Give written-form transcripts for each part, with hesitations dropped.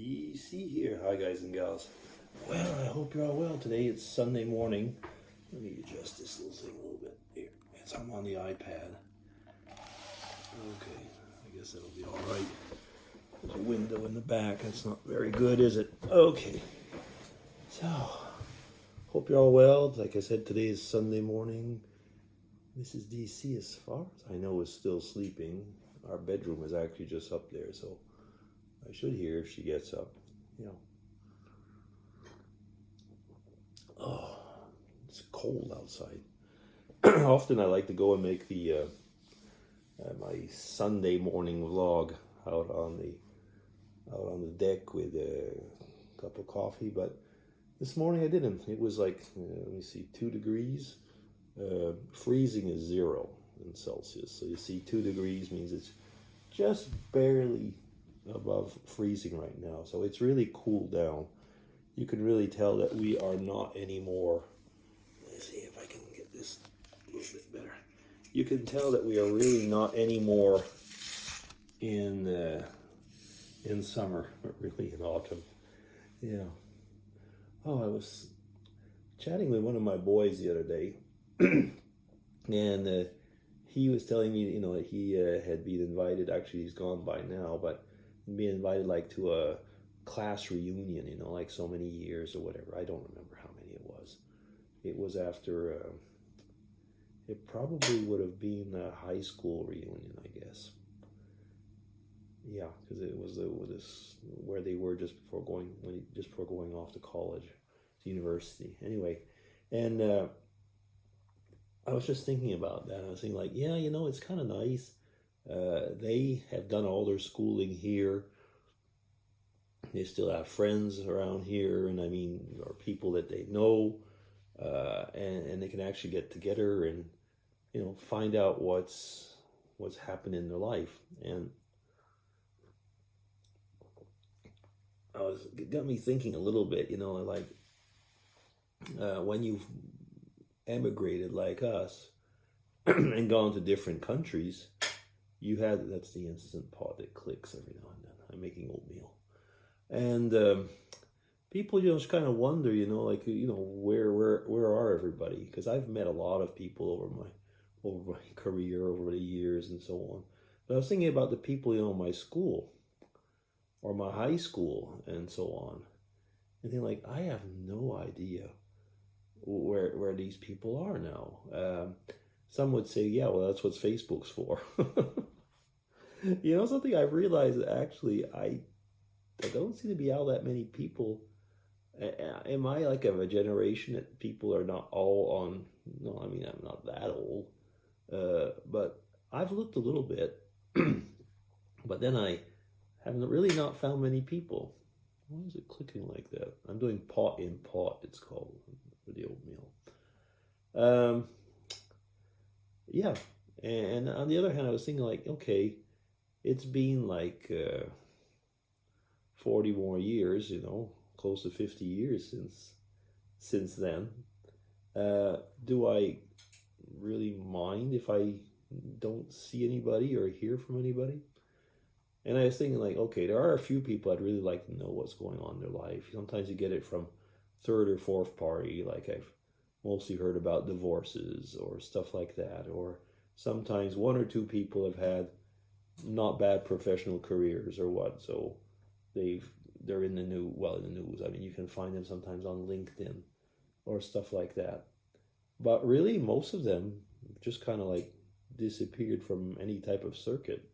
DC here. Hi, guys and gals. Well, I hope you're all well. Today it's Sunday morning. Let me adjust this little thing a little bit. Here, I'm on the iPad. Okay, I guess that'll be all right. There's a window in the back. That's not very good, is it? Okay. So, hope you're all well. Like I said, today is Sunday morning. Mrs. DC, as far as I know, is still sleeping. Our bedroom is actually just up there, so I should hear if she gets up, Oh, it's cold outside. Often I like to go and make the my Sunday morning vlog out on the deck with a cup of coffee, but this morning I didn't. It was like, let me see, 2 degrees. Freezing is 0 in Celsius, so you see 2 degrees means it's just barely above freezing right now, so it's really cooled down. You can really tell that we are not anymore. Let's see if I can get this a little bit better. You can tell that we are really not anymore in summer, but really in autumn. Yeah. Oh, I was chatting with one of my boys the other day, and he was telling me, that he had been invited. Actually, he's gone by now, but being invited like to a class reunion, like so many years or whatever. I don't remember how many it was. It was after, it probably would have been a high school reunion, I guess. Yeah, because it was where they were just before going off to college, to university. Anyway, and I was just thinking about that. I was thinking, like, yeah, it's kind of nice. They have done all their schooling here. They still have friends around here, and or people that they know, and they can actually get together and, find out what's happened in their life. And it got me thinking a little bit, like when you've emigrated like us and gone to different countries, that's the Instant Pot that clicks every now and then. I'm making oatmeal. And people, just kind of wonder, where are everybody? Because I've met a lot of people over my career, over the years, and so on. But I was thinking about the people, in my school or my high school and so on, and thinking, like, I have no idea where these people are now. Some would say, yeah, well, that's what Facebook's for. Something I've realized, actually, I don't seem to be all that many people. Am I like of a generation that people are not all on? No, I'm not that old. But I've looked a little bit, but then I haven't really not found many people. Why is it clicking like that? I'm doing pot in pot, it's called, for the oatmeal. Yeah. And on the other hand, I was thinking, like, okay, it's been like 40 more years, close to 50 years since then. Do I really mind if I don't see anybody or hear from anybody? And I was thinking, like, okay, there are a few people I'd really like to know what's going on in their life. Sometimes you get it from third or fourth party, like I've mostly heard about divorces or stuff like that. Or sometimes 1 or 2 people have had not bad professional careers or what, so they're in the news. You can find them sometimes on LinkedIn or stuff like that. But really, most of them just kind of like disappeared from any type of circuit.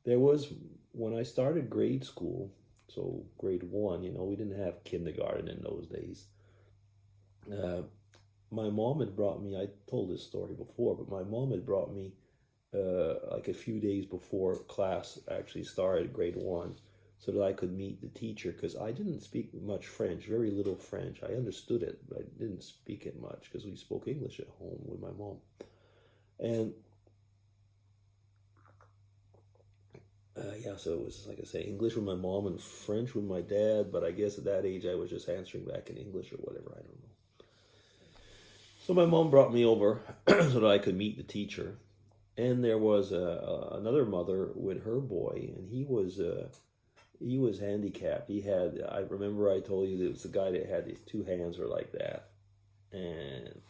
There was, when I started grade school, so grade 1, we didn't have kindergarten in those days. My mom had brought me, I told this story before, but my mom had brought me like a few days before class actually started, grade 1, so that I could meet the teacher, because I didn't speak much French, very little French. I understood it, but I didn't speak it much because we spoke English at home with my mom. And so it was, like I say, English with my mom and French with my dad, but I guess at that age I was just answering back in English or whatever, I don't know. So my mom brought me over so that I could meet the teacher. And there was another mother with her boy, and he was handicapped. He had, I remember I told you there was a guy that had his two hands were like that, and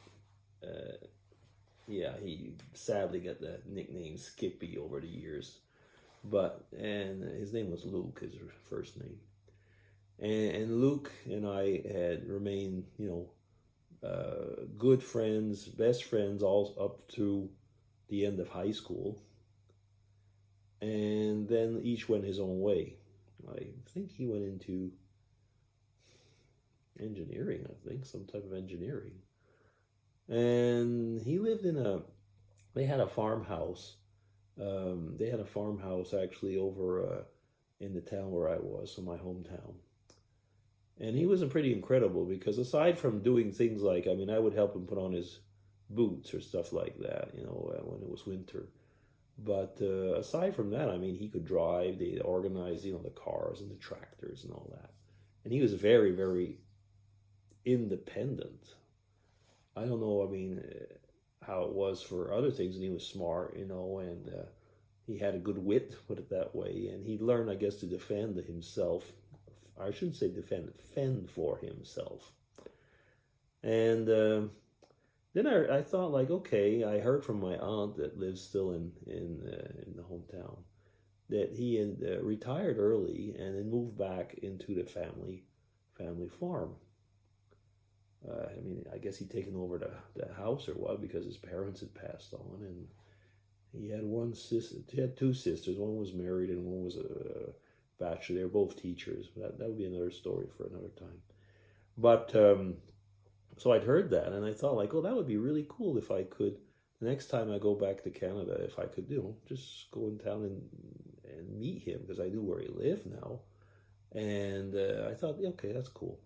yeah, he sadly got the nickname Skippy over the years. But and his name was Luke, his first name. And Luke and I had remained, good friends, best friends, all up to the end of high school. And then each went his own way. I think he went into engineering, I think, some type of engineering. And he lived they had a farmhouse. They had a farmhouse actually over in the town where I was, so my hometown. And he was pretty incredible because aside from doing things like, I mean, I would help him put on his boots or stuff like that, when it was winter. But aside from that, I mean, he could drive. They organized, the cars and the tractors and all that. And he was very, very independent. I don't know, I mean, how it was for other things. And he was smart, and he had a good wit, put it that way. And he learned, I guess, to defend himself. I shouldn't say defend, fend for himself. And then I thought, like, okay, I heard from my aunt that lives still in the hometown that he had retired early and then moved back into the family farm. I mean, I guess he'd taken over the house or what, because his parents had passed on, and he had one sister. He had two sisters. One was married and one was a bachelor. They were both teachers. That would be another story for another time. But so I'd heard that, and I thought, like, oh, that would be really cool if I could. The next time I go back to Canada, if I could, just go in town and meet him, because I knew where he lived now, and I thought, yeah, okay, that's cool.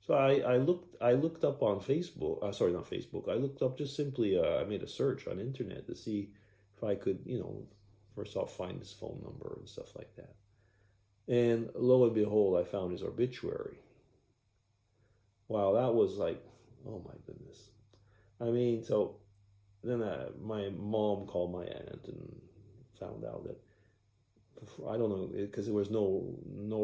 So I looked up on Facebook. Sorry, not Facebook. I looked up just simply. I made a search on internet to see if I could, first off find his phone number and stuff like that. And lo and behold, I found his obituary. Wow, that was like, oh my goodness. I mean, so then my mom called my aunt and found out that, I don't know, because there was no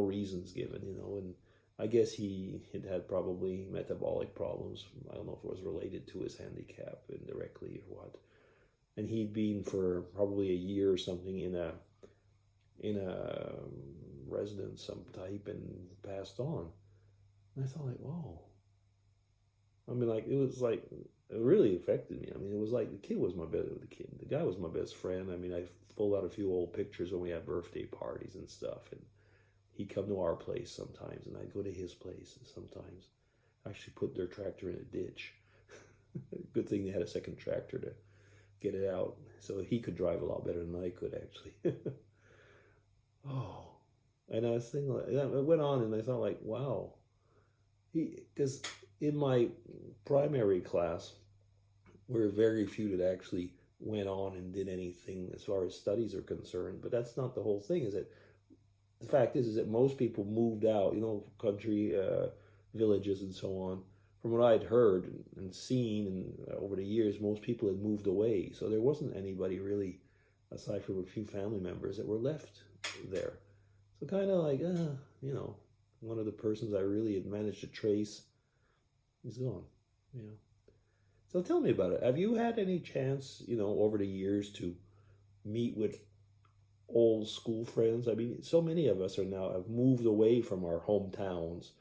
reasons given, and I guess he had probably metabolic problems. I don't know if it was related to his handicap indirectly or what. And he'd been for probably a year or something in a residence some type and passed on. And I thought, like, whoa. I mean, like, it was like, it really affected me. I mean, it was like the guy was my best friend. I mean, I pulled out a few old pictures when we had birthday parties and stuff, and he'd come to our place sometimes, and I'd go to his place sometimes. Actually put their tractor in a ditch. Good thing they had a second tractor to get it out, so he could drive a lot better than I could, actually. Oh, and I was thinking, like, it went on, and I thought, like, wow. Because in my primary class, there were very few that actually went on and did anything as far as studies are concerned. But that's not the whole thing, is it? The fact is that most people moved out, country villages and so on. From what I'd heard and seen and over the years, most people had moved away. So there wasn't anybody really, aside from a few family members, that were left there. So kind of like, one of the persons I really had managed to trace is gone. So tell me about it. Have you had any chance, over the years to meet with old school friends? I mean, so many of us have moved away from our hometowns,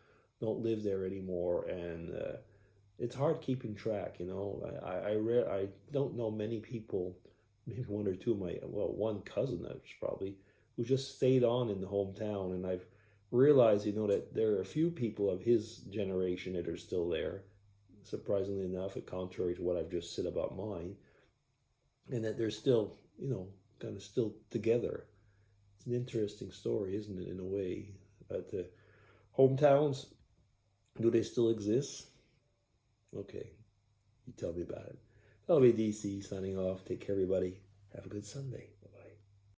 don't live there anymore, and it's hard keeping track. I don't know many people, maybe one or two of one cousin that's probably, who just stayed on in the hometown, and I've realized, that there are a few people of his generation that are still there, surprisingly enough, contrary to what I've just said about mine, and that they're still, kind of still together. It's an interesting story, isn't it, in a way? But hometowns, do they still exist? Okay, you tell me about it. That'll be DC signing off. Take care, everybody. Have a good Sunday.